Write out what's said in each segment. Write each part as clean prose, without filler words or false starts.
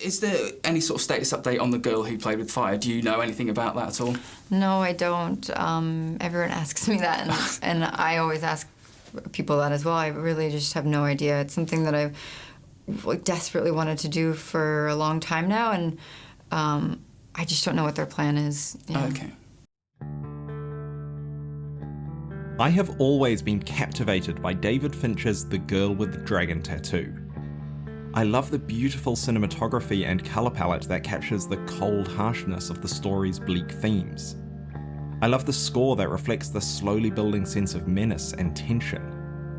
Is there any sort of status update on The Girl Who Played with Fire? Do you know anything about that at all? No, I don't. Everyone asks me that, and I always ask people that as well. I really just have no idea. It's something that I've desperately wanted to do for a long time now, and I just don't know what their plan is. Yeah. Okay. I have always been captivated by David Fincher's The Girl with the Dragon Tattoo. I love the beautiful cinematography and colour palette that captures the cold harshness of the story's bleak themes. I love the score that reflects the slowly building sense of menace and tension.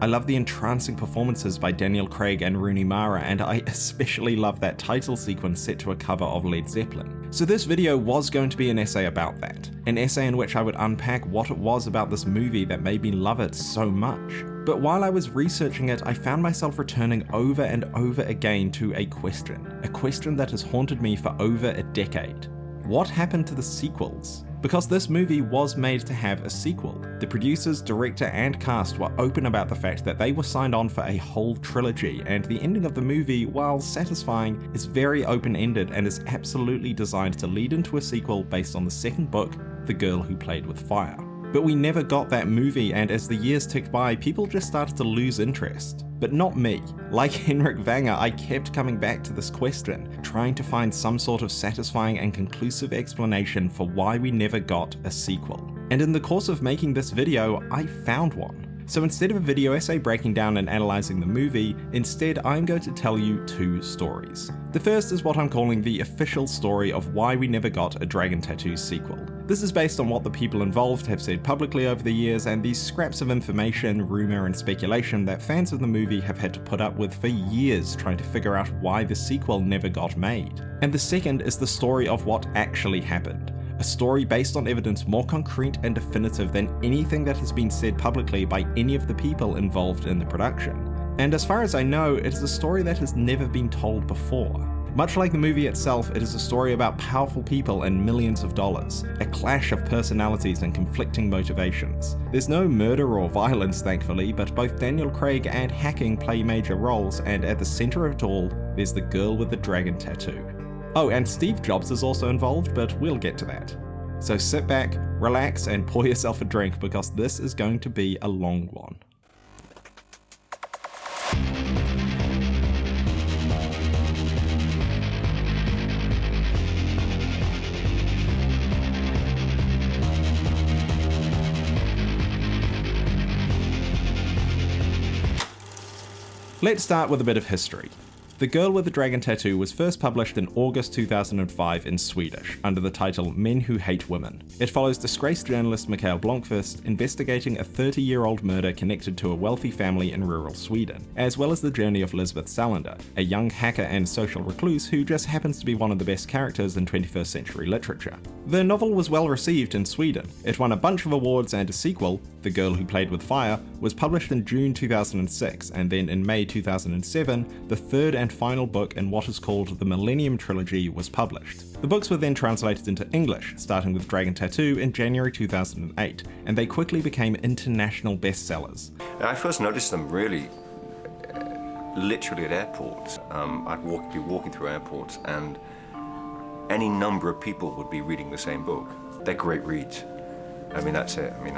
I love the entrancing performances by Daniel Craig and Rooney Mara, and I especially love that title sequence set to a cover of Led Zeppelin. So this video was going to be an essay about that, an essay in which I would unpack what it was about this movie that made me love it so much. But while I was researching it, I found myself returning over and over again to a question that has haunted me for over a decade. What happened to the sequels? Because this movie was made to have a sequel. The producers, director, and cast were open about the fact that they were signed on for a whole trilogy, and the ending of the movie, while satisfying, is very open-ended and is absolutely designed to lead into a sequel based on the second book, The Girl Who Played with Fire. But we never got that movie, and as the years ticked by, people just started to lose interest. But not me. Like Henrik Vanger, I kept coming back to this question, trying to find some sort of satisfying and conclusive explanation for why we never got a sequel. And in the course of making this video, I found one. So instead of a video essay breaking down and analysing the movie, instead I'm going to tell you two stories. The first is what I'm calling the official story of why we never got a Dragon Tattoo sequel. This is based on what the people involved have said publicly over the years, and these scraps of information, rumour and speculation that fans of the movie have had to put up with for years trying to figure out why the sequel never got made. And the second is the story of what actually happened. A story based on evidence more concrete and definitive than anything that has been said publicly by any of the people involved in the production. And as far as I know, it is a story that has never been told before. Much like the movie itself, it is a story about powerful people and millions of dollars, a clash of personalities and conflicting motivations. There's no murder or violence, thankfully, but both Daniel Craig and hacking play major roles, and at the center of it all, there's the girl with the dragon tattoo. Oh, and Steve Jobs is also involved, but we'll get to that. So sit back, relax, and pour yourself a drink, because this is going to be a long one. Let's start with a bit of history. The Girl with the Dragon Tattoo was first published in August 2005 in Swedish, under the title Men Who Hate Women. It follows disgraced journalist Blomkvist investigating a 30-year-old murder connected to a wealthy family in rural Sweden, as well as the journey of Lisbeth Salander, a young hacker and social recluse who just happens to be one of the best characters in 21st century literature. The novel was well received in Sweden. It won a bunch of awards, and a sequel, The Girl Who Played with Fire, was published in June 2006, and then in May 2007, the third and final book in what is called the Millennium Trilogy was published. The books were then translated into English, starting with Dragon Tattoo in January 2008, and they quickly became international bestsellers. I first noticed them really, literally at airports. I'd be walking through airports, and any number of people would be reading the same book. They're great reads. I mean, that's it. I mean,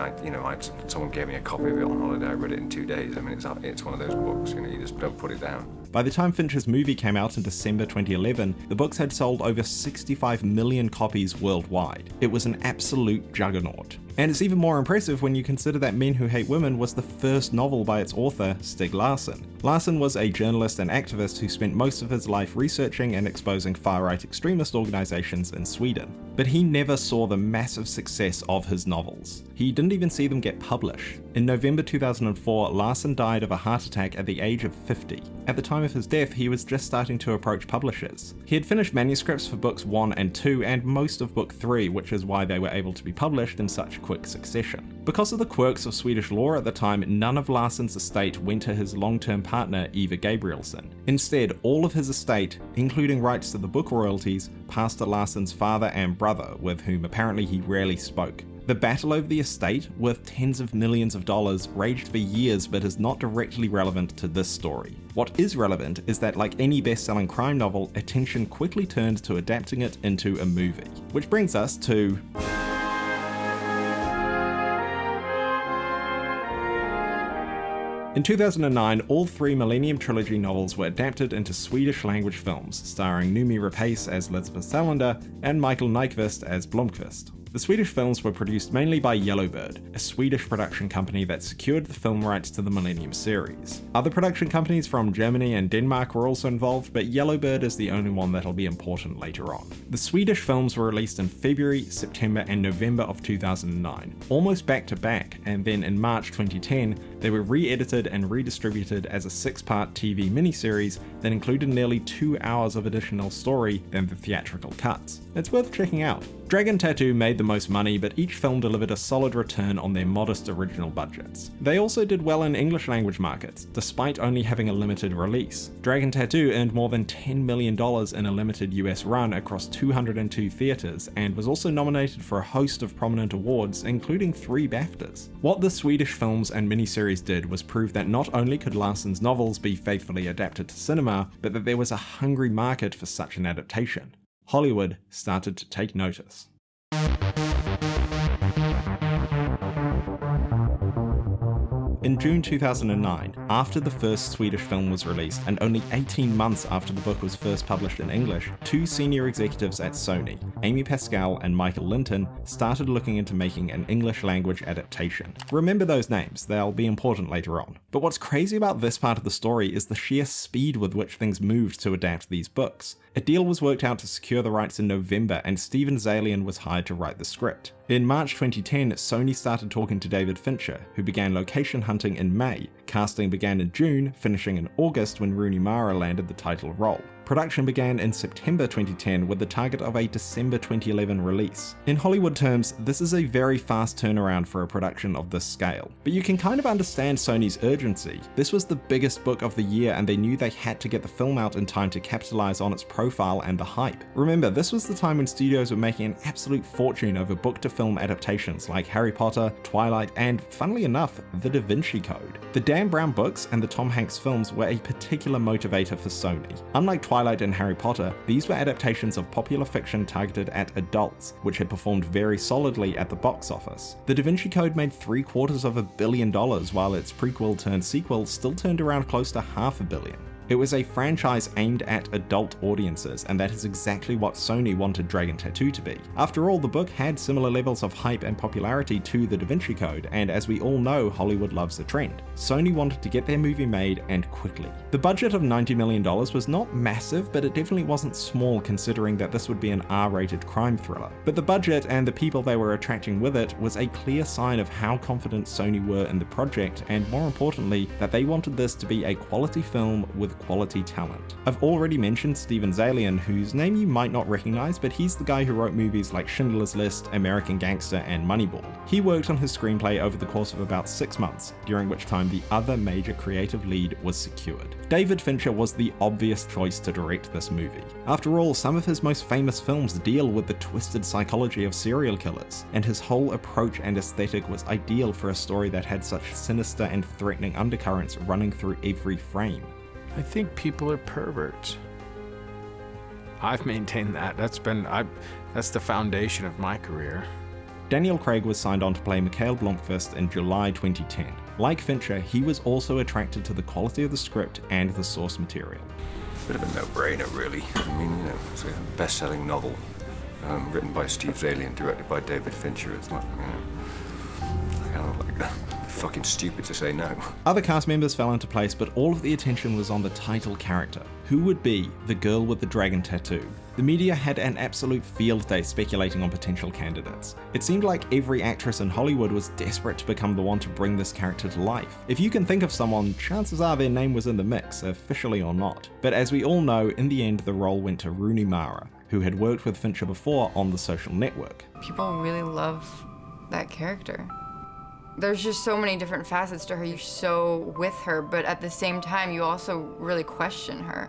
someone gave me a copy of it on holiday. I read it in 2 days. I mean, it's one of those books, you just don't put it down. By the time Fincher's movie came out in December 2011, the books had sold over 65 million copies worldwide. It was an absolute juggernaut. And it's even more impressive when you consider that Men Who Hate Women was the first novel by its author, Stieg Larsson. Larsson was a journalist and activist who spent most of his life researching and exposing far-right extremist organizations in Sweden. But he never saw the massive success of his novels. He didn't even see them get published. In November 2004, Larsson died of a heart attack at the age of 50. At the time of his death, he was just starting to approach publishers. He had finished manuscripts for books 1 and 2 and most of book 3, which is why they were able to be published in such quick succession. Because of the quirks of Swedish law at the time, none of Larsson's estate went to his long-term partner, Eva Gabrielsson. Instead, all of his estate, including rights to the book royalties, passed to Larsson's father and brother, with whom apparently he rarely spoke. The battle over the estate, worth tens of millions of dollars, raged for years but is not directly relevant to this story. What is relevant is that, like any best-selling crime novel, attention quickly turned to adapting it into a movie. Which brings us to... In 2009, all 3 Millennium Trilogy novels were adapted into Swedish language films, starring Noomi Rapace as Lisbeth Salander and Michael Nyqvist as Blomkvist. The Swedish films were produced mainly by Yellowbird, a Swedish production company that secured the film rights to the Millennium series. Other production companies from Germany and Denmark were also involved, but Yellowbird is the only one that'll be important later on. The Swedish films were released in February, September and November of 2009, almost back to back, and then in March 2010, they were re-edited and redistributed as a 6-part TV miniseries that included nearly 2 hours of additional story than the theatrical cuts. It's worth checking out. Dragon Tattoo made the most money, but each film delivered a solid return on their modest original budgets. They also did well in English language markets, despite only having a limited release. Dragon Tattoo earned more than $10 million in a limited US run across 202 theaters, and was also nominated for a host of prominent awards, including 3 BAFTAs. What the Swedish films and miniseries did was prove that not only could Larsson's novels be faithfully adapted to cinema, but that there was a hungry market for such an adaptation. Hollywood started to take notice. In June 2009, after the first Swedish film was released and only 18 months after the book was first published in English, 2 senior executives at Sony, Amy Pascal and Michael Linton, started looking into making an English language adaptation. Remember those names, they'll be important later on. But what's crazy about this part of the story is the sheer speed with which things moved to adapt these books. A deal was worked out to secure the rights in November, and Steven Zaillian was hired to write the script. In March 2010, Sony started talking to David Fincher, who began location hunting in May. Casting began in June, finishing in August when Rooney Mara landed the title role. Production began in September 2010 with the target of a December 2011 release. In Hollywood terms, this is a very fast turnaround for a production of this scale. But you can kind of understand Sony's urgency. This was the biggest book of the year, and they knew they had to get the film out in time to capitalize on its profile and the hype. Remember, this was the time when studios were making an absolute fortune over book-to-film adaptations like Harry Potter, Twilight, and, funnily enough, The Da Vinci Code. The Dan Brown books and the Tom Hanks films were a particular motivator for Sony. Unlike Twilight and Harry Potter, these were adaptations of popular fiction targeted at adults, which had performed very solidly at the box office. The Da Vinci Code made $750 million, while its prequel turned sequel still turned around close to $500 million. It was a franchise aimed at adult audiences, and that is exactly what Sony wanted Dragon Tattoo to be. After all, the book had similar levels of hype and popularity to The Da Vinci Code, and as we all know, Hollywood loves a trend. Sony wanted to get their movie made, and quickly. The budget of $90 million was not massive, but it definitely wasn't small considering that this would be an R-rated crime thriller. But the budget and the people they were attracting with it was a clear sign of how confident Sony were in the project, and more importantly, that they wanted this to be a quality film with quality talent. I've already mentioned Steven Zaillian, whose name you might not recognize, but he's the guy who wrote movies like Schindler's List, American Gangster, and Moneyball. He worked on his screenplay over the course of about 6 months, during which time the other major creative lead was secured. David Fincher was the obvious choice to direct this movie. After all, some of his most famous films deal with the twisted psychology of serial killers, and his whole approach and aesthetic was ideal for a story that had such sinister and threatening undercurrents running through every frame. I think people are perverts. I've maintained that. That's the foundation of my career. Daniel Craig was signed on to play Mikhail Blomkvist in July 2010. Like Fincher, he was also attracted to the quality of the script and the source material. Bit of a no-brainer, really. I mean, it's a best-selling novel written by Steve Zaillian, directed by David Fincher. It's not, kind of like fucking stupid to say no. Other cast members fell into place, but all of the attention was on the title character. Who would be the girl with the dragon tattoo? The media had an absolute field day speculating on potential candidates. It seemed like every actress in Hollywood was desperate to become the one to bring this character to life. If you can think of someone, chances are their name was in the mix, officially or not. But as we all know, in the end the role went to Rooney Mara, who had worked with Fincher before on The Social Network. People really love that character. There's just so many different facets to her. You're so with her, but at the same time, you also really question her,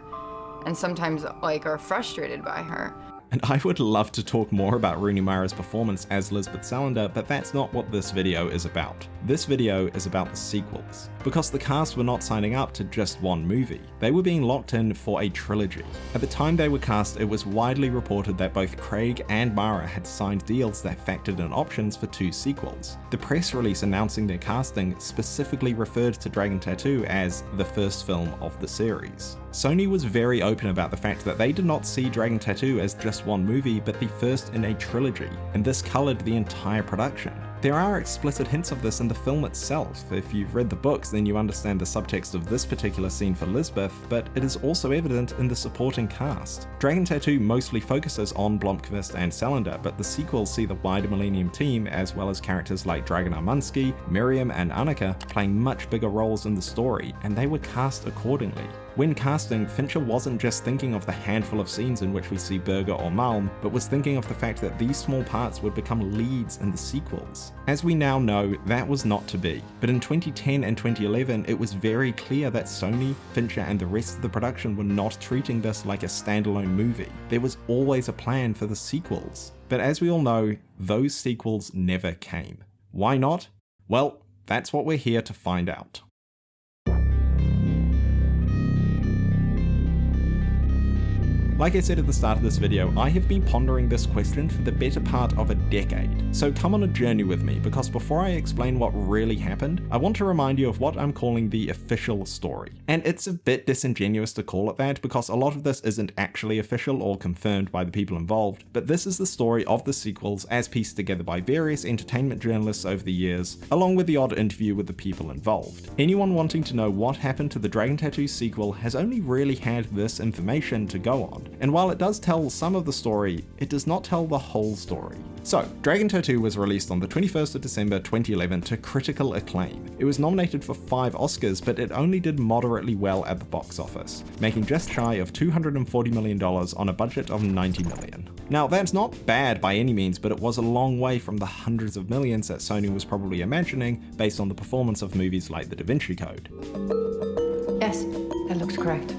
and sometimes are frustrated by her. And I would love to talk more about Rooney Mara's performance as Lisbeth Salander, but that's not what this video is about. This video is about the sequels, because the cast were not signing up to just one movie. They were being locked in for a trilogy. At the time they were cast, it was widely reported that both Craig and Mara had signed deals that factored in options for 2 sequels. The press release announcing their casting specifically referred to Dragon Tattoo as the first film of the series. Sony was very open about the fact that they did not see Dragon Tattoo as just one movie, but the first in a trilogy, and this coloured the entire production. There are explicit hints of this in the film itself. If you've read the books, then you understand the subtext of this particular scene for Lisbeth, but it is also evident in the supporting cast. Dragon Tattoo mostly focuses on Blomkvist and Salander, but the sequels see the wider Millennium team, as well as characters like Dragan Armansky, Miriam and Annika, playing much bigger roles in the story, and they were cast accordingly. When casting, Fincher wasn't just thinking of the handful of scenes in which we see Birger or Malm, but was thinking of the fact that these small parts would become leads in the sequels. As we now know, that was not to be, but in 2010 and 2011 it was very clear that Sony, Fincher and the rest of the production were not treating this like a standalone movie. There was always a plan for the sequels. But as we all know, those sequels never came. Why not? Well, that's what we're here to find out. Like I said at the start of this video, I have been pondering this question for the better part of a decade. So come on a journey with me, because before I explain what really happened, I want to remind you of what I'm calling the official story. And it's a bit disingenuous to call it that, because a lot of this isn't actually official or confirmed by the people involved, but this is the story of the sequels as pieced together by various entertainment journalists over the years, along with the odd interview with the people involved. Anyone wanting to know what happened to the Dragon Tattoo sequel has only really had this information to go on. And while it does tell some of the story, it does not tell the whole story. So, Dragon Tattoo was released on the 21st of December 2011 to critical acclaim. It was nominated for 5 Oscars, but it only did moderately well at the box office, making just shy of $240 million on a budget of $90 million. Now, that's not bad by any means, but it was a long way from the hundreds of millions that Sony was probably imagining based on the performance of movies like The Da Vinci Code. Yes, that looks correct.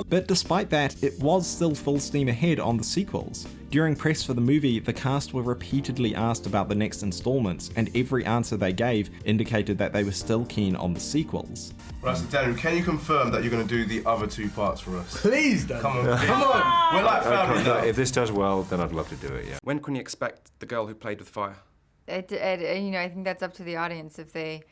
But despite that, it was still full steam ahead on the sequels. During press for the movie, the cast were repeatedly asked about the next installments, and every answer they gave indicated that they were still keen on the sequels. Right, so Daniel, can you confirm that you're going to do the other 2 parts for us? Please, Daniel. Come on, come on! We're like family now. If this does well, then I'd love to do it, yeah. When can you expect The Girl Who Played with Fire? I think that's up to the audience if they.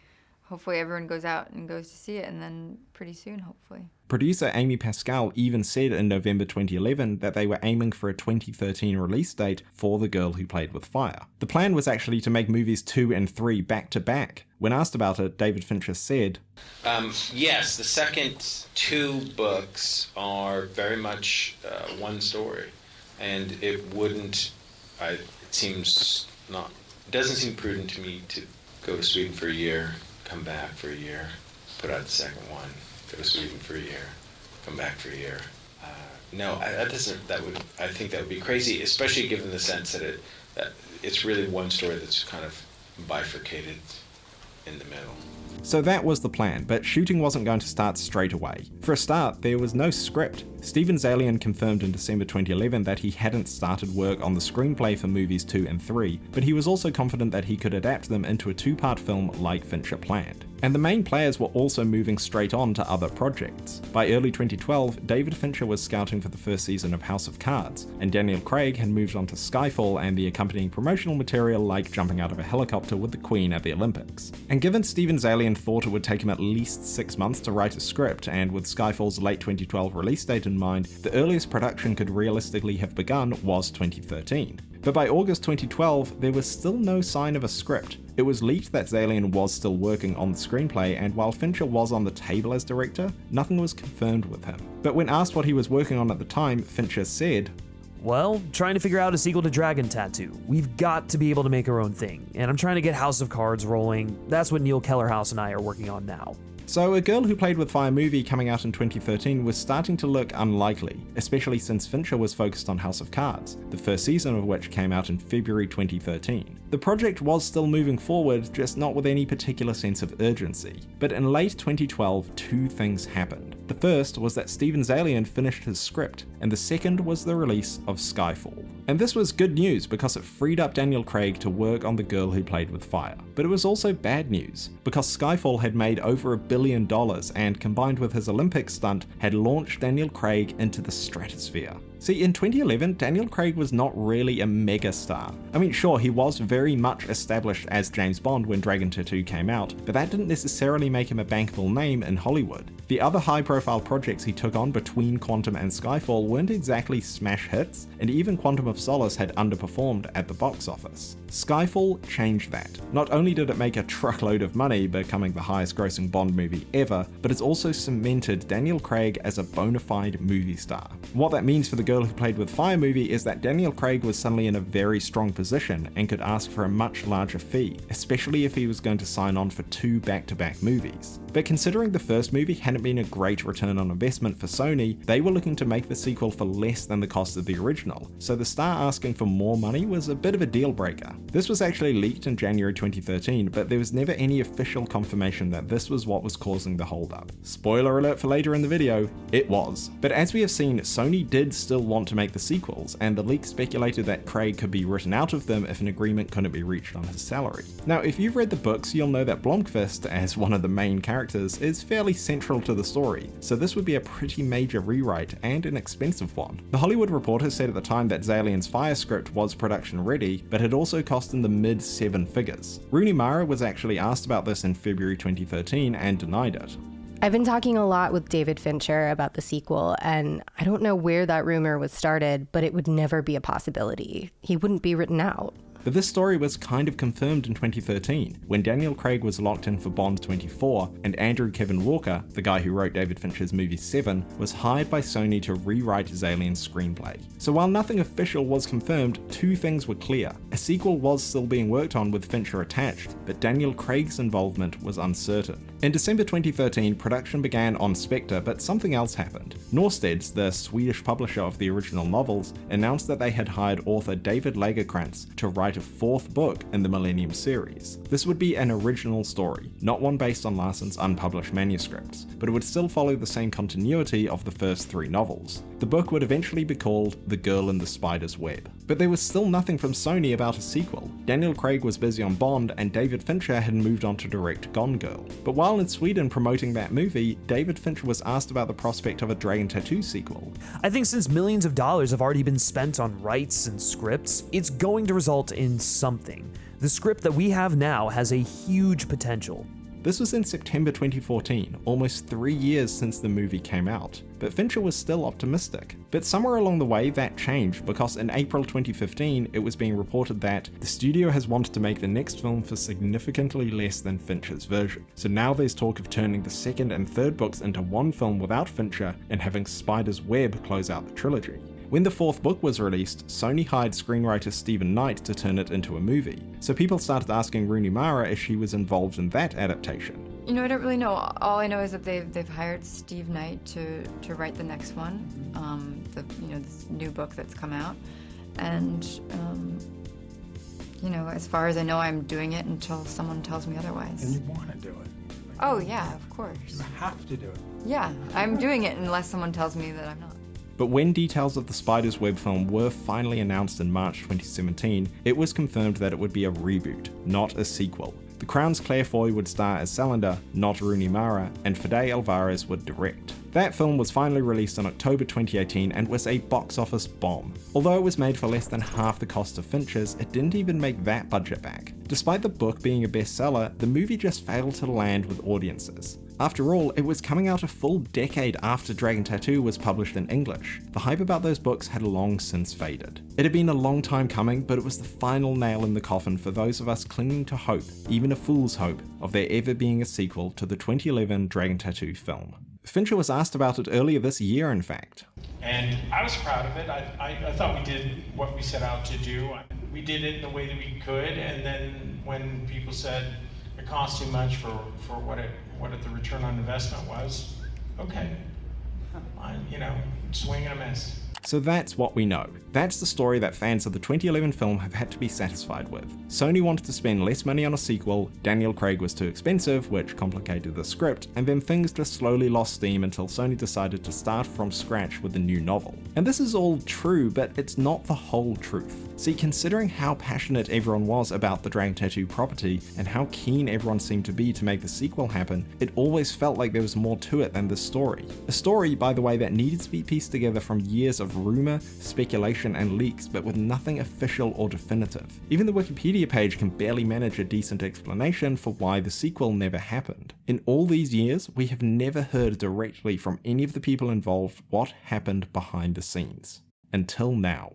Hopefully everyone goes out and goes to see it, and then pretty soon, hopefully. Producer Amy Pascal even said in November 2011 that they were aiming for a 2013 release date for The Girl Who Played with Fire. The plan was actually to make movies 2 and 3 back to back. When asked about it, David Fincher said, Yes, the second 2 books are very much one story, and it doesn't seem prudent to me to go to Sweden for a year, come back for a year, put out the second one, go to Sweden for a year, come back for a year. I think that would be crazy, especially given the sense that it's really one story that's kind of bifurcated in the middle. So that was the plan, but shooting wasn't going to start straight away. For a start, there was no script. Steven Zaillian confirmed in December 2011 that he hadn't started work on the screenplay for movies 2 and 3, but he was also confident that he could adapt them into a 2-part film like Fincher planned. And the main players were also moving straight on to other projects. By early 2012, David Fincher was scouting for the first season of House of Cards, and Daniel Craig had moved on to Skyfall and the accompanying promotional material like jumping out of a helicopter with the Queen at the Olympics. And given Steven Zaillian thought it would take him at least 6 months to write a script, and with Skyfall's late 2012 release date in mind, the earliest production could realistically have begun was 2013. But by August 2012, there was still no sign of a script. It was leaked that Zaillian was still working on the screenplay, and while Fincher was on the table as director, nothing was confirmed with him. But when asked what he was working on at the time, Fincher said, Well, trying to figure out a sequel to Dragon Tattoo. We've got to be able to make our own thing, and I'm trying to get House of Cards rolling. That's what Neil Kellerhouse and I are working on now. So A Girl Who Played with Fire movie coming out in 2013 was starting to look unlikely, especially since Fincher was focused on House of Cards, the first season of which came out in February 2013. The project was still moving forward, just not with any particular sense of urgency. But in late 2012, 2 things happened. The first was that Steven Zaillian finished his script, and the second was the release of Skyfall. And this was good news because it freed up Daniel Craig to work on The Girl Who Played with Fire. But it was also bad news, because Skyfall had made over $1 billion and, combined with his Olympic stunt, had launched Daniel Craig into the stratosphere. See, in 2011, Daniel Craig was not really a mega star. I mean, sure, he was very much established as James Bond when Dragon Tattoo came out, but that didn't necessarily make him a bankable name in Hollywood. The other high-profile projects he took on between Quantum and Skyfall weren't exactly smash hits, and even Quantum of Solace had underperformed at the box office. Skyfall changed that. Not only did it make a truckload of money, becoming the highest-grossing Bond movie ever, but it's also cemented Daniel Craig as a bona fide movie star. What that means for The Girl Who Played with Fire movie is that Daniel Craig was suddenly in a very strong position and could ask for a much larger fee, especially if he was going to sign on for 2 back-to-back movies. But considering the first movie hadn't been a great return on investment for Sony, they were looking to make the sequel for less than the cost of the original, so the star asking for more money was a bit of a deal breaker. This was actually leaked in January 2013, but there was never any official confirmation that this was what was causing the holdup. Spoiler alert for later in the video, it was. But as we have seen, Sony did still want to make the sequels, and the leak speculated that Craig could be written out of them if an agreement couldn't be reached on his salary. Now, if you've read the books, you'll know that Blomkvist, as one of the main characters, is fairly central to the story, so this would be a pretty major rewrite and an expensive one. The Hollywood Reporter said at the time that Zaillian's Fire script was production ready, but had also cost in the mid 7 figures. Rooney Mara was actually asked about this in February 2013 and denied it. I've been talking a lot with David Fincher about the sequel, and I don't know where that rumor was started, but it would never be a possibility. He wouldn't be written out. But this story was kind of confirmed in 2013, when Daniel Craig was locked in for Bond 24, and Andrew Kevin Walker, the guy who wrote David Fincher's movie 7, was hired by Sony to rewrite Zaillian's screenplay. So while nothing official was confirmed, 2 things were clear. A sequel was still being worked on with Fincher attached, but Daniel Craig's involvement was uncertain. In December 2013, production began on Spectre, but something else happened. Norstedts, the Swedish publisher of the original novels, announced that they had hired author David Lagerkrantz to write a 4th book in the Millennium series. This would be an original story, not one based on Larsson's unpublished manuscripts, but it would still follow the same continuity of the first 3 novels. The book would eventually be called The Girl in the Spider's Web. But there was still nothing from Sony about a sequel. Daniel Craig was busy on Bond, and David Fincher had moved on to direct Gone Girl. But while in Sweden promoting that movie, David Fincher was asked about the prospect of a Dragon Tattoo sequel. I think since millions of dollars have already been spent on rights and scripts, it's going to result in something. The script that we have now has a huge potential. This was in September 2014, almost 3 years since the movie came out, but Fincher was still optimistic. But somewhere along the way that changed, because in April 2015 it was being reported that the studio has wanted to make the next film for significantly less than Fincher's version. So now there's talk of turning the 2nd and 3rd books into one film without Fincher and having Spider's Web close out the trilogy. When the 4th book was released, Sony hired screenwriter Stephen Knight to turn it into a movie, so people started asking Rooney Mara if she was involved in that adaptation. You know, I don't really know. All I know is that they've hired Steve Knight to write the next one, this new book that's come out, and as far as I know, I'm doing it until someone tells me otherwise. And you want to do it. Oh yeah, of course. You have to do it. Yeah, I'm doing it unless someone tells me that I'm not. But when details of the Spider's Web film were finally announced in March 2017, it was confirmed that it would be a reboot, not a sequel. The Crown's Claire Foy would star as Salander, not Rooney Mara, and Fede Alvarez would direct. That film was finally released in October 2018 and was a box office bomb. Although it was made for less than half the cost of Fincher's, it didn't even make that budget back. Despite the book being a bestseller, the movie just failed to land with audiences. After all, it was coming out a full decade after Dragon Tattoo was published in English. The hype about those books had long since faded. It had been a long time coming, but it was the final nail in the coffin for those of us clinging to hope, even a fool's hope, of there ever being a sequel to the 2011 Dragon Tattoo film. Fincher was asked about it earlier this year, in fact. And I was proud of it. I thought we did what we set out to do. We did it in the way that we could, and then when people said it cost too much for what the return on investment was, okay, swing and a miss. So that's what we know. That's the story that fans of the 2011 film have had to be satisfied with. Sony wanted to spend less money on a sequel, Daniel Craig was too expensive, which complicated the script, and then things just slowly lost steam until Sony decided to start from scratch with a new novel. And this is all true, but it's not the whole truth. See, considering how passionate everyone was about the Dragon Tattoo property, and how keen everyone seemed to be to make the sequel happen, it always felt like there was more to it than the story. A story, by the way, that needed to be pieced together from years of rumor, speculation, and leaks, but with nothing official or definitive. Even the Wikipedia page can barely manage a decent explanation for why the sequel never happened. In all these years, we have never heard directly from any of the people involved what happened behind the scenes. Until now.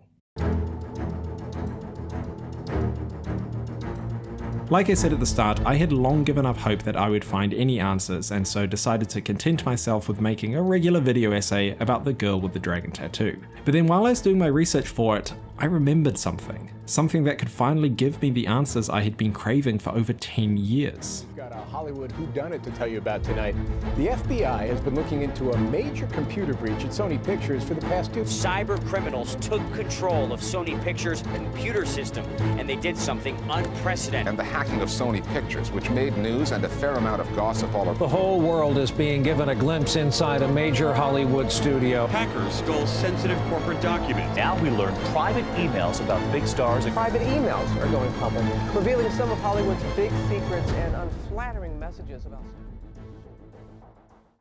Like I said at the start, I had long given up hope that I would find any answers, and so decided to content myself with making a regular video essay about the girl with the dragon tattoo. But then while I was doing my research for it, I remembered something that could finally give me the answers I had been craving for over 10 years. Got a Hollywood whodunit to tell you about tonight. The FBI has been looking into a major computer breach at Sony Pictures for the past 2 years. Cyber criminals took control of Sony Pictures' computer system, and they did something unprecedented. And the hacking of Sony Pictures, which made news and a fair amount of gossip all over. The whole world is being given a glimpse inside a major Hollywood studio. Hackers stole sensitive corporate documents. Now we learn private emails about big stars. Private emails are going public, revealing some of Hollywood's big secrets and unflattering messages about.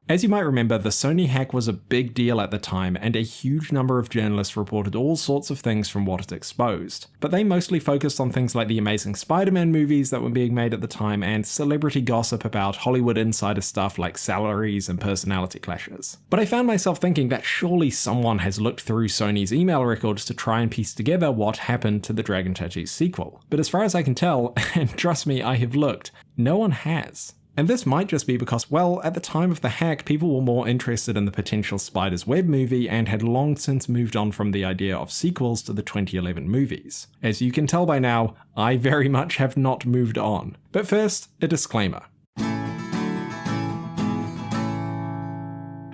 As you might remember, the Sony hack was a big deal at the time, and a huge number of journalists reported all sorts of things from what it exposed. But they mostly focused on things like the Amazing Spider-Man movies that were being made at the time, and celebrity gossip about Hollywood insider stuff like salaries and personality clashes. But I found myself thinking that surely someone has looked through Sony's email records to try and piece together what happened to the Dragon Tattoo sequel. But as far as I can tell, and trust me, I have looked, no one has. And this might just be because, well, at the time of the hack, people were more interested in the potential Spider's Web movie and had long since moved on from the idea of sequels to the 2011 movies. As you can tell by now, I very much have not moved on. But first, a disclaimer.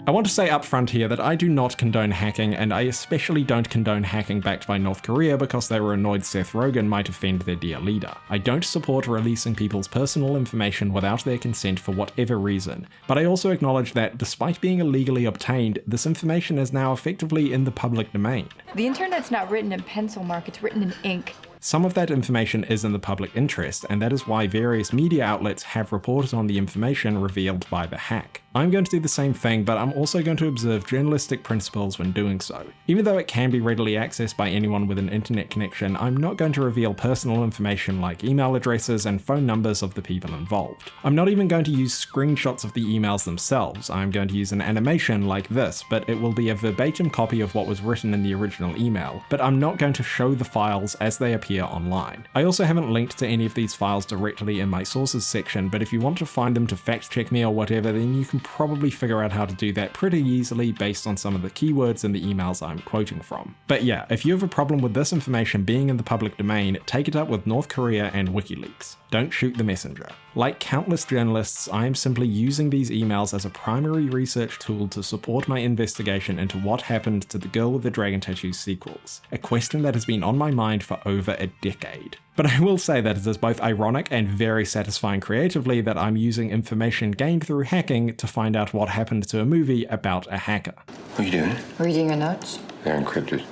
I want to say up front here that I do not condone hacking, and I especially don't condone hacking backed by North Korea because they were annoyed Seth Rogen might offend their dear leader. I don't support releasing people's personal information without their consent for whatever reason, but I also acknowledge that despite being illegally obtained, this information is now effectively in the public domain. The internet's not written in pencil, Mark, it's written in ink. Some of that information is in the public interest, and that is why various media outlets have reported on the information revealed by the hack. I'm going to do the same thing, but I'm also going to observe journalistic principles when doing so. Even though it can be readily accessed by anyone with an internet connection, I'm not going to reveal personal information like email addresses and phone numbers of the people involved. I'm not even going to use screenshots of the emails themselves. I'm going to use an animation like this, but it will be a verbatim copy of what was written in the original email, but I'm not going to show the files as they appear online. I also haven't linked to any of these files directly in my sources section, but if you want to find them to fact check me or whatever, then you can probably figure out how to do that pretty easily based on some of the keywords in the emails I'm quoting from. But yeah, if you have a problem with this information being in the public domain, take it up with North Korea and WikiLeaks. Don't shoot the messenger. Like countless journalists, I am simply using these emails as a primary research tool to support my investigation into what happened to the Girl with the Dragon Tattoo sequels, a question that has been on my mind for over a decade. But I will say that it is both ironic and very satisfying creatively that I'm using information gained through hacking to find out what happened to a movie about a hacker. What are you doing? Reading your notes? They're encrypted.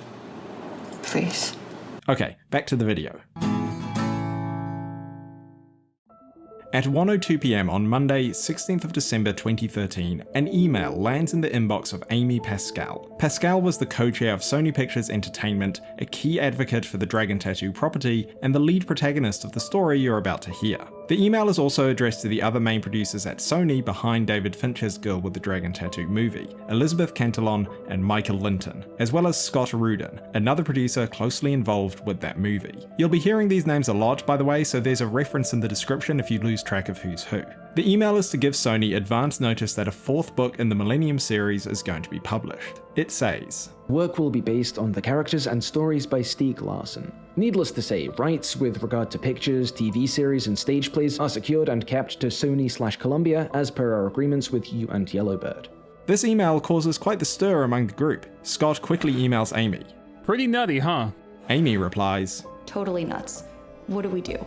Please. Okay, back to the video. At 1:02 PM on Monday, 16th of December 2013, an email lands in the inbox of Amy Pascal. Pascal was the co-chair of Sony Pictures Entertainment, a key advocate for the Dragon Tattoo property, and the lead protagonist of the story you're about to hear. The email is also addressed to the other main producers at Sony behind David Fincher's Girl with the Dragon Tattoo movie, Elizabeth Cantillon and Michael Linton, as well as Scott Rudin, another producer closely involved with that movie. You'll be hearing these names a lot, by the way, so there's a reference in the description if you lose track of who's who. The email is to give Sony advance notice that a fourth book in the Millennium series is going to be published. It says, "Work will be based on the characters and stories by Stieg Larsson. Needless to say, rights with regard to pictures, TV series, and stage plays are secured and kept to Sony/Columbia as per our agreements with you and Yellowbird." This email causes quite the stir among the group. Scott quickly emails Amy. Pretty nutty, huh? Amy replies, Totally nuts. What do we do?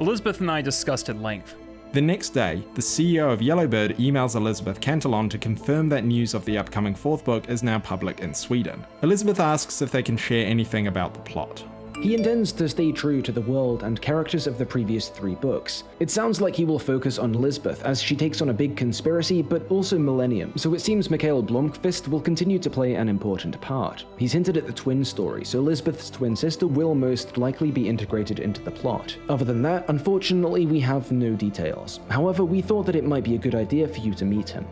Elizabeth and I discussed at length. The next day, the CEO of Yellowbird emails Elizabeth Cantillon to confirm that news of the upcoming 4th book is now public in Sweden. Elizabeth asks if they can share anything about the plot. He intends to stay true to the world and characters of the previous 3 books. It sounds like he will focus on Lisbeth as she takes on a big conspiracy, but also Millennium, so it seems Mikael Blomkvist will continue to play an important part. He's hinted at the twin story, so Lisbeth's twin sister will most likely be integrated into the plot. Other than that, unfortunately we have no details. However, we thought that it might be a good idea for you to meet him.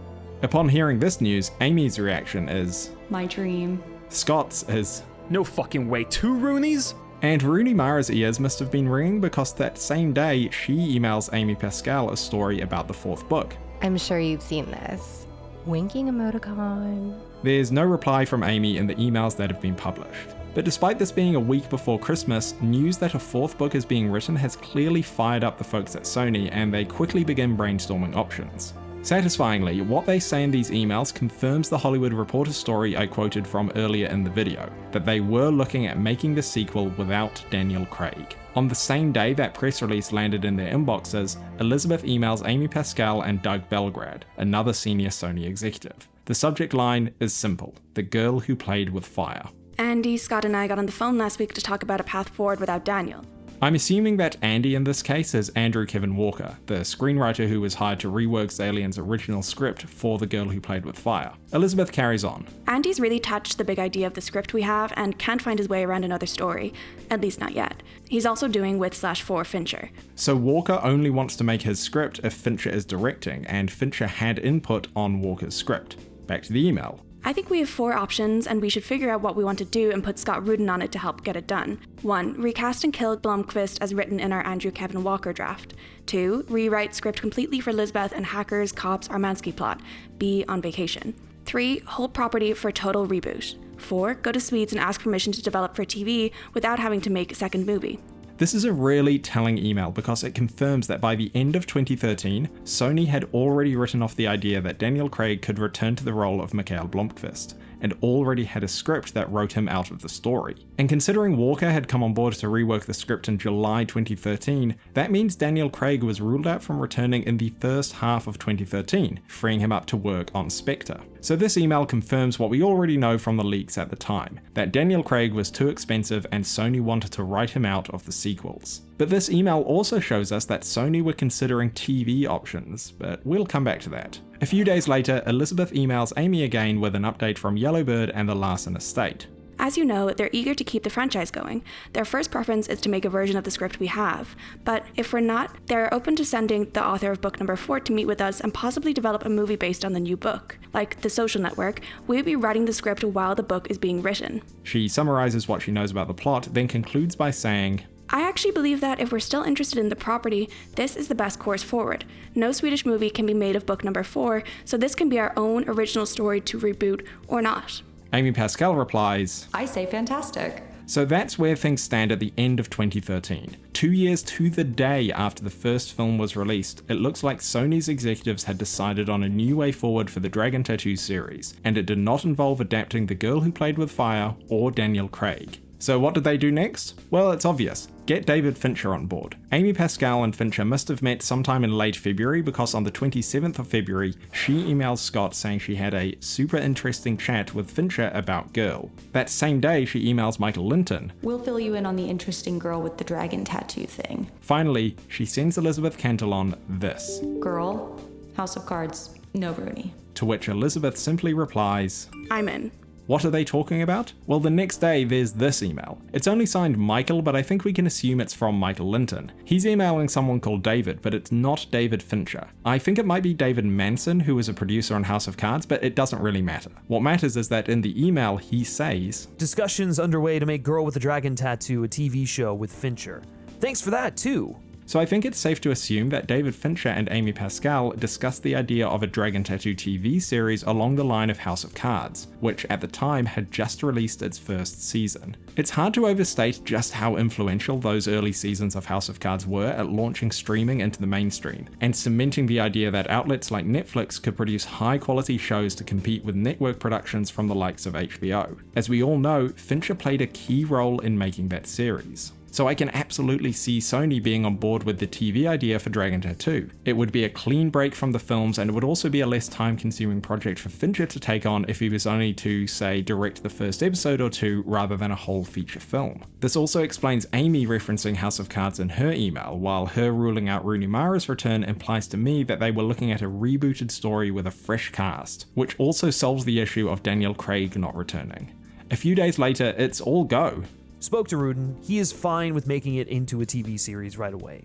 Upon hearing this news, Amy's reaction is... My dream. Scott's is... No fucking way, 2 Rooneys? And Rooney Mara's ears must have been ringing because that same day, she emails Amy Pascal a story about the 4th book. I'm sure you've seen this. Winking emoticon. There's no reply from Amy in the emails that have been published. But despite this being a week before Christmas, news that a 4th book is being written has clearly fired up the folks at Sony, and they quickly begin brainstorming options. Satisfyingly, what they say in these emails confirms the Hollywood Reporter story I quoted from earlier in the video, that they were looking at making the sequel without Daniel Craig. On the same day that press release landed in their inboxes, Elizabeth emails Amy Pascal and Doug Belgrad, another senior Sony executive. The subject line is simple: the girl who played with fire. Andy, Scott and I got on the phone last week to talk about a path forward without Daniel. I'm assuming that Andy in this case is Andrew Kevin Walker, the screenwriter who was hired to rework Zalian's original script for The Girl Who Played with Fire. Elizabeth carries on. Andy's really touched the big idea of the script we have and can't find his way around another story, at least not yet. He's also doing with /for Fincher. So Walker only wants to make his script if Fincher is directing, and Fincher had input on Walker's script. Back to the email. I think we have 4 options, and we should figure out what we want to do and put Scott Rudin on it to help get it done. 1. Recast and kill Blomkvist as written in our Andrew Kevin Walker draft. 2. Rewrite script completely for Lisbeth and hackers, cops, Armansky plot. Be on vacation. 3. Hold property for a total reboot. 4. Go to Swedes and ask permission to develop for TV without having to make a second movie. This is a really telling email because it confirms that by the end of 2013, Sony had already written off the idea that Daniel Craig could return to the role of Mikael Blomkvist, and already had a script that wrote him out of the story. And considering Walker had come on board to rework the script in July 2013, that means Daniel Craig was ruled out from returning in the first half of 2013, freeing him up to work on Spectre. So this email confirms what we already know from the leaks at the time, that Daniel Craig was too expensive and Sony wanted to write him out of the sequels. But this email also shows us that Sony were considering TV options, but we'll come back to that. A few days later, Elizabeth emails Amy again with an update from Yellowbird and the Larsson estate. As you know, they're eager to keep the franchise going. Their first preference is to make a version of the script we have. But if we're not, they're open to sending the author of book number 4 to meet with us and possibly develop a movie based on the new book. Like The Social Network, we'll be writing the script while the book is being written. She summarizes what she knows about the plot, then concludes by saying, I actually believe that if we're still interested in the property, this is the best course forward. No Swedish movie can be made of book number 4, so this can be our own original story to reboot or not. Amy Pascal replies, I say fantastic. So that's where things stand at the end of 2013. 2 years to the day after the first film was released, it looks like Sony's executives had decided on a new way forward for the Dragon Tattoo series, and it did not involve adapting The Girl Who Played with Fire or Daniel Craig. So what did they do next? Well, it's obvious. Get David Fincher on board. Amy Pascal and Fincher must have met sometime in late February because on the 27th of February, she emails Scott saying she had a super interesting chat with Fincher about Girl. That same day, she emails Michael Linton. We'll fill you in on the interesting girl with the dragon tattoo thing. Finally, she sends Elizabeth Cantillon this. Girl, House of Cards, no Rooney. To which Elizabeth simply replies, I'm in. What are they talking about? Well, the next day there's this email. It's only signed Michael, but I think we can assume it's from Michael Linton. He's emailing someone called David, but it's not David Fincher. I think it might be David Manson, who was a producer on House of Cards, but it doesn't really matter. What matters is that in the email he says, discussions underway to make Girl with the Dragon Tattoo a TV show with Fincher. Thanks for that, too. So I think it's safe to assume that David Fincher and Amy Pascal discussed the idea of a Dragon Tattoo TV series along the line of House of Cards, which at the time had just released its first season. It's hard to overstate just how influential those early seasons of House of Cards were at launching streaming into the mainstream, and cementing the idea that outlets like Netflix could produce high-quality shows to compete with network productions from the likes of HBO. As we all know, Fincher played a key role in making that series. So I can absolutely see Sony being on board with the TV idea for Dragon Tattoo. It would be a clean break from the films, and it would also be a less time-consuming project for Fincher to take on if he was only to, say, direct the first episode or two rather than a whole feature film. This also explains Amy referencing House of Cards in her email, while her ruling out Rooney Mara's return implies to me that they were looking at a rebooted story with a fresh cast, which also solves the issue of Daniel Craig not returning. A few days later, it's all go. Spoke to Rudin. He is fine with making it into a TV series right away.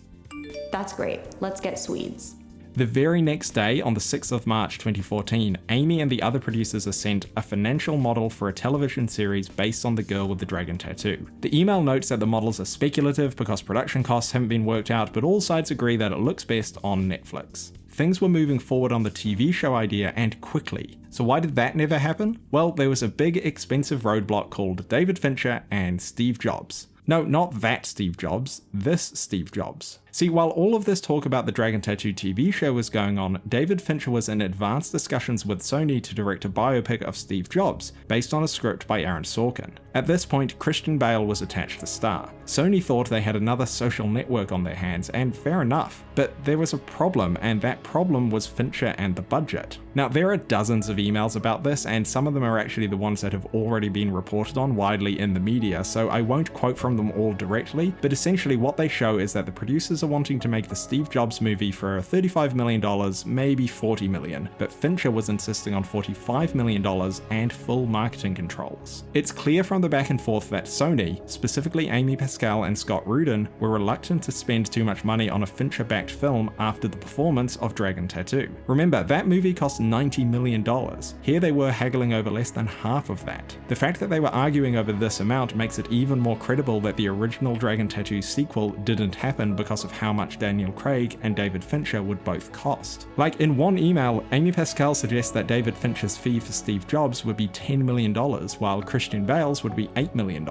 That's great. Let's get Swedes. The very next day, on the 6th of March 2014, Amy and the other producers are sent a financial model for a television series based on The Girl with the Dragon Tattoo. The email notes that the models are speculative because production costs haven't been worked out, but all sides agree that it looks best on Netflix. Things were moving forward on the TV show idea, and quickly. So why did that never happen? Well, there was a big, expensive roadblock called David Fincher and Steve Jobs. No, not that Steve Jobs, this Steve Jobs. See, while all of this talk about the Dragon Tattoo TV show was going on, David Fincher was in advanced discussions with Sony to direct a biopic of Steve Jobs, based on a script by Aaron Sorkin. At this point, Christian Bale was attached to star. Sony thought they had another social network on their hands, and fair enough. But there was a problem, and that problem was Fincher and the budget. Now, there are dozens of emails about this, and some of them are actually the ones that have already been reported on widely in the media, so I won't quote from them all directly, but essentially what they show is that the producers are wanting to make the Steve Jobs movie for $35 million, maybe $40 million, but Fincher was insisting on $45 million and full marketing controls. It's clear from the back and forth that Sony, specifically Amy Pascal and Scott Rudin, were reluctant to spend too much money on a Fincher-backed film after the performance of Dragon Tattoo. Remember, that movie cost $90 million. Here they were haggling over less than half of that. The fact that they were arguing over this amount makes it even more credible that the original Dragon Tattoo sequel didn't happen because of how much Daniel Craig and David Fincher would both cost. Like in one email, Amy Pascal suggests that David Fincher's fee for Steve Jobs would be $10 million, while Christian Bale's would be $8 million.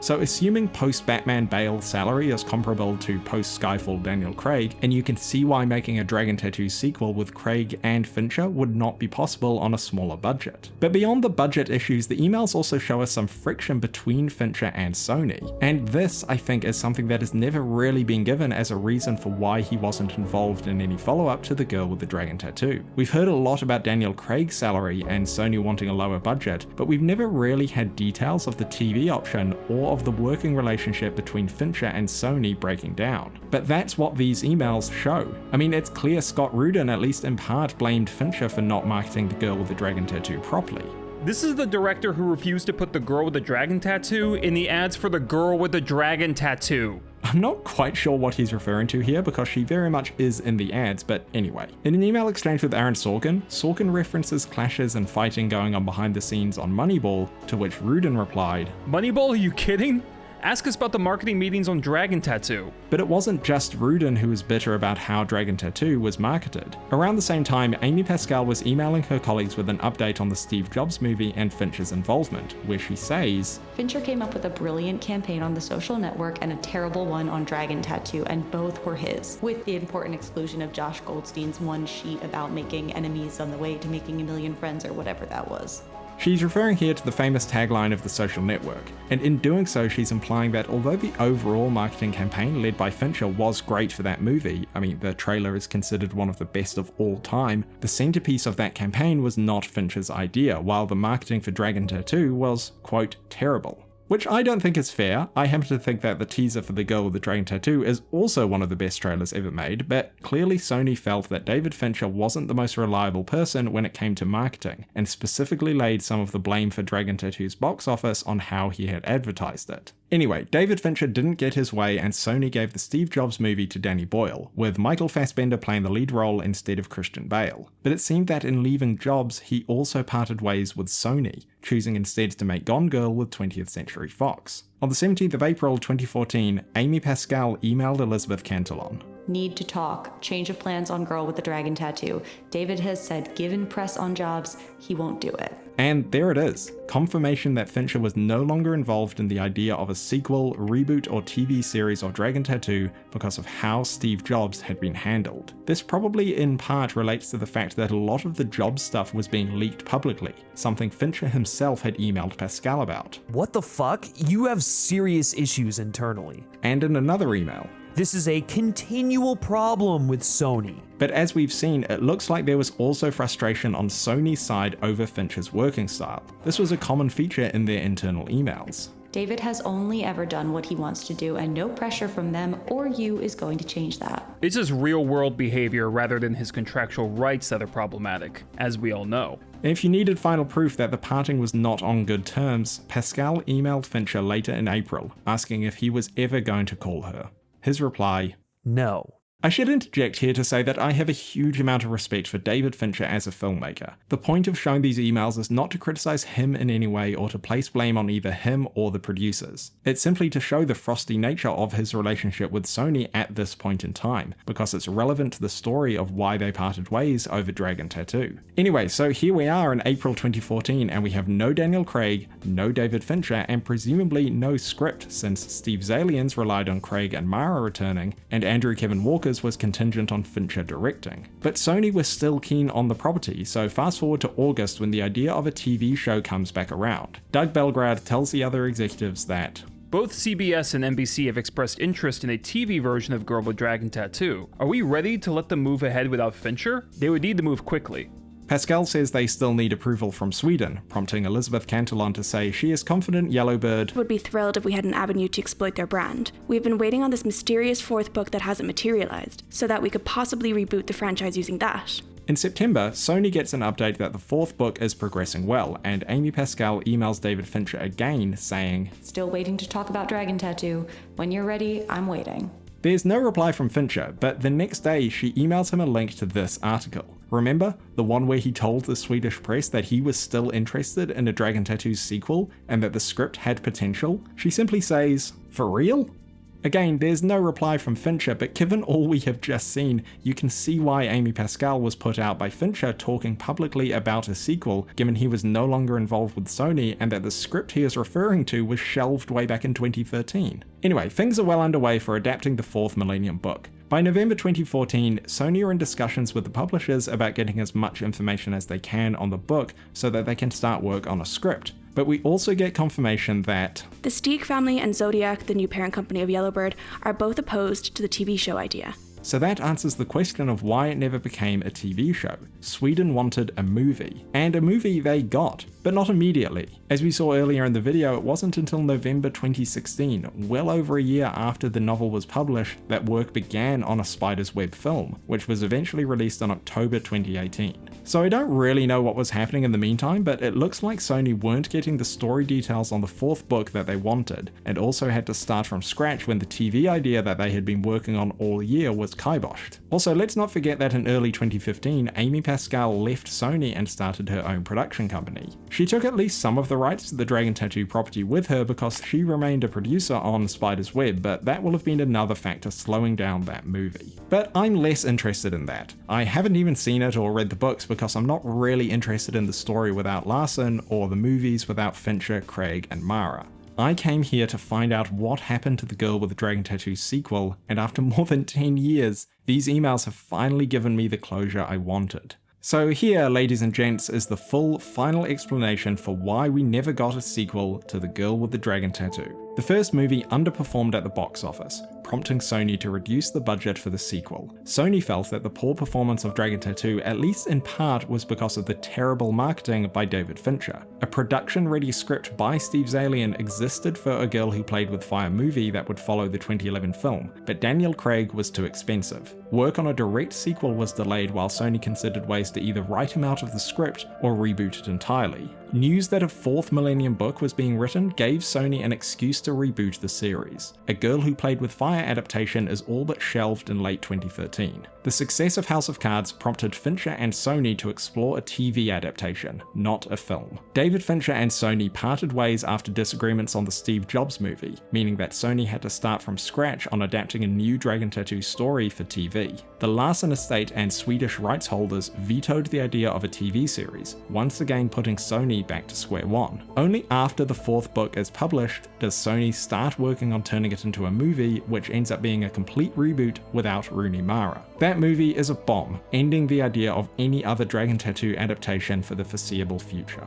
So assuming post-Batman Bale salary is comparable to post-Skyfall Daniel Craig, and you can see why making a Dragon Tattoo sequel with Craig and Fincher would not be possible on a smaller budget. But beyond the budget issues, the emails also show us some friction between Fincher and Sony. And this, I think, is something that has never really been given as a reason for why he wasn't involved in any follow-up to The Girl with the Dragon Tattoo. We've heard a lot about Daniel Craig's salary and Sony wanting a lower budget, but we've never really had details of the TV option or of the working relationship between Fincher and Sony breaking down. But that's what these emails show. I mean, it's clear Scott Rudin, at least in part, blamed Fincher for not marketing The Girl with the Dragon Tattoo properly. This is the director who refused to put the girl with the dragon tattoo in the ads for the girl with the dragon tattoo. I'm not quite sure what he's referring to here because she very much is in the ads, but anyway. In an email exchange with Aaron Sorkin, Sorkin references clashes and fighting going on behind the scenes on Moneyball, to which Rudin replied, Moneyball, are you kidding? Ask us about the marketing meetings on Dragon Tattoo. But it wasn't just Rudin who was bitter about how Dragon Tattoo was marketed. Around the same time, Amy Pascal was emailing her colleagues with an update on the Steve Jobs movie and Fincher's involvement, where she says, Fincher came up with a brilliant campaign on the social network and a terrible one on Dragon Tattoo, and both were his, with the important exclusion of Josh Goldstein's one sheet about making enemies on the way to making 1 million friends or whatever that was. She's referring here to the famous tagline of The Social Network, and in doing so she's implying that although the overall marketing campaign led by Fincher was great for that movie, I mean the trailer is considered one of the best of all time, the centerpiece of that campaign was not Fincher's idea, while the marketing for Dragon Tattoo was, quote, terrible. Which I don't think is fair. I happen to think that the teaser for The Girl with the Dragon Tattoo is also one of the best trailers ever made, but clearly Sony felt that David Fincher wasn't the most reliable person when it came to marketing, and specifically laid some of the blame for Dragon Tattoo's box office on how he had advertised it. Anyway, David Fincher didn't get his way and Sony gave the Steve Jobs movie to Danny Boyle, with Michael Fassbender playing the lead role instead of Christian Bale. But it seemed that in leaving Jobs, he also parted ways with Sony, choosing instead to make Gone Girl with 20th Century Fox. On the 17th of April 2014, Amy Pascal emailed Elizabeth Cantillon. Need to talk. Change of plans on girl with the dragon tattoo. David has said given press on jobs, he won't do it. And there it is, confirmation that Fincher was no longer involved in the idea of a sequel, reboot, or TV series of Dragon Tattoo because of how Steve Jobs had been handled. This probably in part relates to the fact that a lot of the Jobs stuff was being leaked publicly, something Fincher himself had emailed Pascal about. What the fuck? You have serious issues internally. And in another email, this is a continual problem with Sony. But as we've seen, it looks like there was also frustration on Sony's side over Fincher's working style. This was a common feature in their internal emails. David has only ever done what he wants to do, and no pressure from them or you is going to change that. It's his real-world behavior rather than his contractual rights that are problematic, as we all know. If you needed final proof that the parting was not on good terms, Pascal emailed Fincher later in April, asking if he was ever going to call her. His reply, no. I should interject here to say that I have a huge amount of respect for David Fincher as a filmmaker. The point of showing these emails is not to criticize him in any way or to place blame on either him or the producers. It's simply to show the frosty nature of his relationship with Sony at this point in time, because it's relevant to the story of why they parted ways over Dragon Tattoo. Anyway, so here we are in April 2014 and we have no Daniel Craig, no David Fincher, and presumably no script since Steve Zaillian's relied on Craig and Mara returning, and Andrew Kevin Walker's was contingent on Fincher directing. But Sony was still keen on the property, so fast forward to August when the idea of a TV show comes back around. Doug Belgrad tells the other executives that both CBS and NBC have expressed interest in a TV version of Girl with Dragon Tattoo. Are we ready to let them move ahead without Fincher? They would need to move quickly. Pascal says they still need approval from Sweden, prompting Elizabeth Cantillon to say she is confident Yellowbird would be thrilled if we had an avenue to exploit their brand. We've been waiting on this mysterious fourth book that hasn't materialized, so that we could possibly reboot the franchise using that. In September, Sony gets an update that the fourth book is progressing well, and Amy Pascal emails David Fincher again saying, still waiting to talk about Dragon Tattoo. When you're ready, I'm waiting. There's no reply from Fincher, but the next day she emails him a link to this article. Remember? The one where he told the Swedish press that he was still interested in a Dragon Tattoo sequel and that the script had potential? She simply says, for real? Again, there's no reply from Fincher, but given all we have just seen, you can see why Amy Pascal was put out by Fincher talking publicly about a sequel, given he was no longer involved with Sony and that the script he is referring to was shelved way back in 2013. Anyway, things are well underway for adapting the fourth Millennium book. By November 2014, Sony are in discussions with the publishers about getting as much information as they can on the book so that they can start work on a script. But we also get confirmation that the Stieg family and Zodiac, the new parent company of Yellowbird, are both opposed to the TV show idea. So that answers the question of why it never became a TV show. Sweden wanted a movie, and a movie they got, but not immediately. As we saw earlier in the video, it wasn't until November 2016, well over a year after the novel was published, that work began on a Spider's Web film, which was eventually released in October 2018. So I don't really know what was happening in the meantime, but it looks like Sony weren't getting the story details on the fourth book that they wanted, and also had to start from scratch when the TV idea that they had been working on all year was kiboshed. Also, let's not forget that in early 2015, Amy Pascal left Sony and started her own production company. She took at least some of the rights to the Dragon Tattoo property with her because she remained a producer on Spider's Web, but that will have been another factor slowing down that movie. But I'm less interested in that. I haven't even seen it or read the books because I'm not really interested in the story without Larsson or the movies without Fincher, Craig, and Mara. I came here to find out what happened to the Girl with the Dragon Tattoo sequel, and after more than 10 years, these emails have finally given me the closure I wanted. So here, ladies and gents, is the full, final explanation for why we never got a sequel to The Girl with the Dragon Tattoo. The first movie underperformed at the box office, prompting Sony to reduce the budget for the sequel. Sony felt that the poor performance of Dragon Tattoo, at least in part, was because of the terrible marketing by David Fincher. A production-ready script by Steve Zaillian existed for A Girl Who Played with Fire movie that would follow the 2011 film, but Daniel Craig was too expensive. Work on a direct sequel was delayed while Sony considered ways to either write him out of the script or reboot it entirely. News that a fourth Millennium book was being written gave Sony an excuse to reboot the series. A Girl Who Played with Fire Fire adaptation is all but shelved in late 2013. The success of House of Cards prompted Fincher and Sony to explore a TV adaptation, not a film. David Fincher and Sony parted ways after disagreements on the Steve Jobs movie, meaning that Sony had to start from scratch on adapting a new Dragon Tattoo story for TV. The Larsson estate and Swedish rights holders vetoed the idea of a TV series, once again putting Sony back to square one. Only after the fourth book is published does Sony start working on turning it into a movie, which ends up being a complete reboot without Rooney Mara. That movie is a bomb, ending the idea of any other Dragon Tattoo adaptation for the foreseeable future.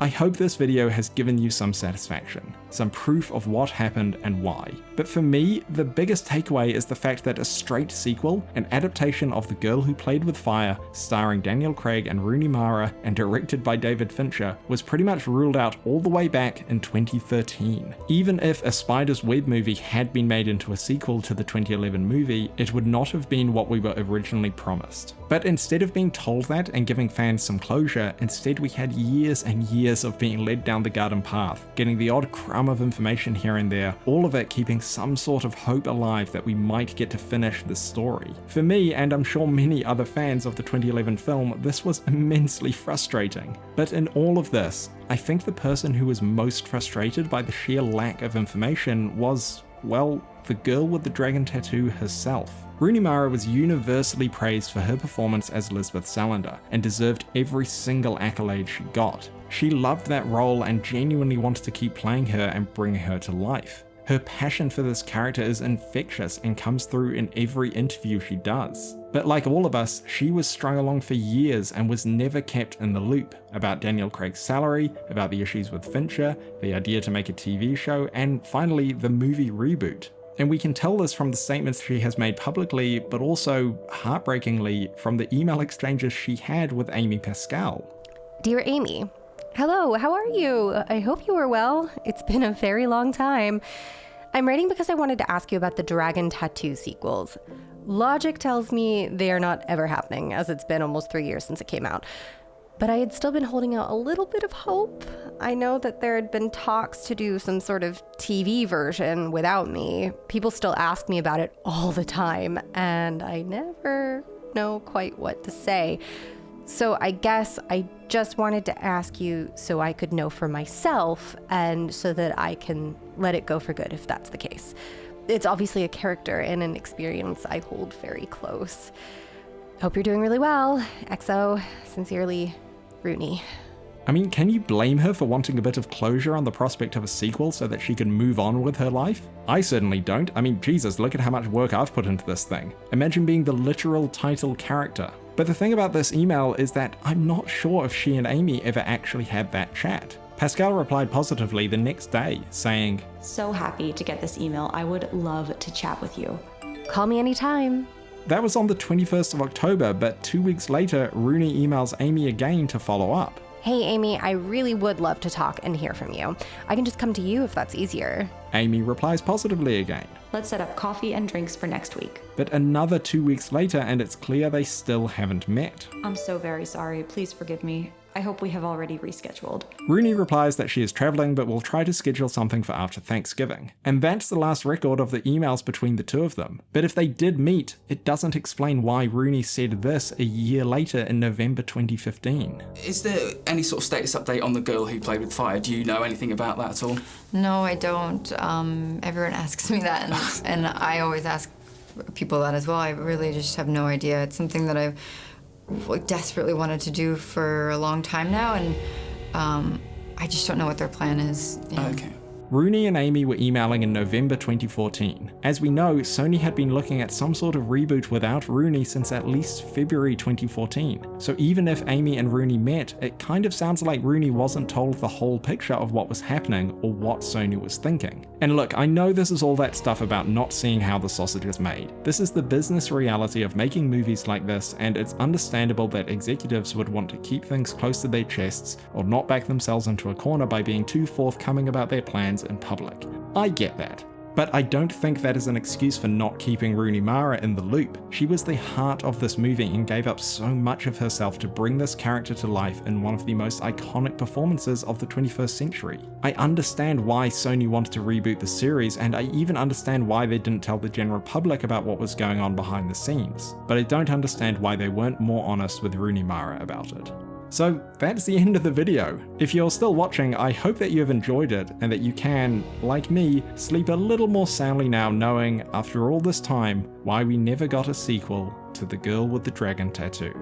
I hope this video has given you some satisfaction, some proof of what happened and why. But for me, the biggest takeaway is the fact that a straight sequel, an adaptation of The Girl Who Played with Fire, starring Daniel Craig and Rooney Mara and directed by David Fincher, was pretty much ruled out all the way back in 2013. Even if a Spider's Web movie had been made into a sequel to the 2011 movie, it would not have been what we were originally promised. But instead of being told that and giving fans some closure, instead we had years and years of being led down the garden path, getting the odd crumb of information here and there, all of it keeping some sort of hope alive that we might get to finish this story. For me, and I'm sure many other fans of the 2011 film, this was immensely frustrating. But in all of this, I think the person who was most frustrated by the sheer lack of information was, well, the girl with the dragon tattoo herself. Rooney Mara was universally praised for her performance as Lisbeth Salander, and deserved every single accolade she got. She loved that role and genuinely wanted to keep playing her and bring her to life. Her passion for this character is infectious and comes through in every interview she does. But like all of us, she was strung along for years and was never kept in the loop about Daniel Craig's salary, about the issues with Fincher, the idea to make a TV show, and finally the movie reboot. And we can tell this from the statements she has made publicly, but also, heartbreakingly, from the email exchanges she had with Amy Pascal. Dear Amy, hello, how are you? I hope you are well. It's been a very long time. I'm writing because I wanted to ask you about the Dragon Tattoo sequels. Logic tells me they are not ever happening, as it's been almost 3 years since it came out. But I had still been holding out a little bit of hope. I know that there had been talks to do some sort of TV version without me. People still ask me about it all the time, and I never know quite what to say. So I guess I just wanted to ask you so I could know for myself, and so that I can let it go for good if that's the case. It's obviously a character and an experience I hold very close. Hope you're doing really well. XO, sincerely, Rooney. I mean, can you blame her for wanting a bit of closure on the prospect of a sequel so that she can move on with her life? I certainly don't. I mean, Jesus, look at how much work I've put into this thing. Imagine being the literal title character. But the thing about this email is that I'm not sure if she and Amy ever actually had that chat. Pascal replied positively the next day, saying, So happy to get this email. I would love to chat with you. Call me anytime. That was on the 21st of October, but 2 weeks later, Rooney emails Amy again to follow up. Hey Amy, I really would love to talk and hear from you. I can just come to you if that's easier. Amy replies positively again. Let's set up coffee and drinks for next week. But another 2 weeks later, and it's clear they still haven't met. I'm so very sorry. Please forgive me. I hope we have already rescheduled. Rooney replies that she is traveling but will try to schedule something for after Thanksgiving. And that's the last record of the emails between the two of them. But if they did meet, it doesn't explain why Rooney said this a year later in November 2015. Is there any sort of status update on The Girl Who Played with Fire? Do you know anything about that at all? No, I don't. Everyone asks me that, and I always ask people that as well. I really just have no idea. It's something that I've desperately wanted to do for a long time now, and I just don't know what their plan is. Yeah. Okay. Rooney and Amy were emailing in November 2014. As we know, Sony had been looking at some sort of reboot without Rooney since at least February 2014. So even if Amy and Rooney met, it kind of sounds like Rooney wasn't told the whole picture of what was happening or what Sony was thinking. And look, I know this is all that stuff about not seeing how the sausage is made. This is the business reality of making movies like this, and it's understandable that executives would want to keep things close to their chests or not back themselves into a corner by being too forthcoming about their plans in public. I get that. But I don't think that is an excuse for not keeping Rooney Mara in the loop. She was the heart of this movie and gave up so much of herself to bring this character to life in one of the most iconic performances of the 21st century. I understand why Sony wanted to reboot the series, and I even understand why they didn't tell the general public about what was going on behind the scenes, but I don't understand why they weren't more honest with Rooney Mara about it. So that's the end of the video. If you're still watching, I hope that you have enjoyed it and that you can, like me, sleep a little more soundly now knowing, after all this time, why we never got a sequel to The Girl with the Dragon Tattoo.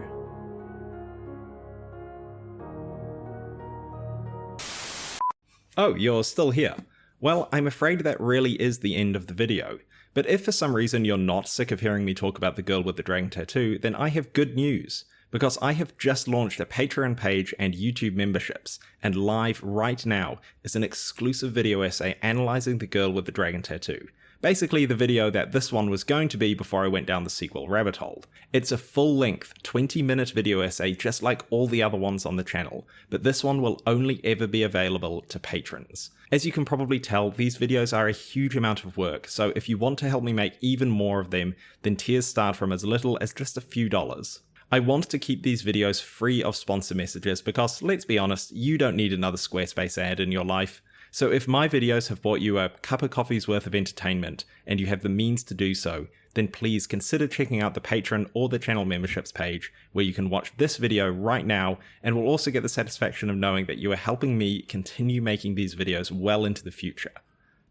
Oh, you're still here. Well, I'm afraid that really is the end of the video. But if for some reason you're not sick of hearing me talk about The Girl with the Dragon Tattoo, then I have good news. Because I have just launched a Patreon page and YouTube memberships, and live right now is an exclusive video essay analysing The Girl with the Dragon Tattoo. Basically the video that this one was going to be before I went down the sequel rabbit hole. It's a full-length, 20-minute video essay just like all the other ones on the channel, but this one will only ever be available to patrons. As you can probably tell, these videos are a huge amount of work, so if you want to help me make even more of them, then tiers start from as little as just a few dollars. I want to keep these videos free of sponsor messages because, let's be honest, you don't need another Squarespace ad in your life. So if my videos have bought you a cup of coffee's worth of entertainment, and you have the means to do so, then please consider checking out the Patreon or the channel memberships page, where you can watch this video right now, and will also get the satisfaction of knowing that you are helping me continue making these videos well into the future.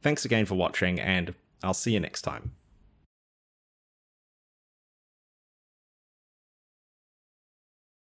Thanks again for watching, and I'll see you next time.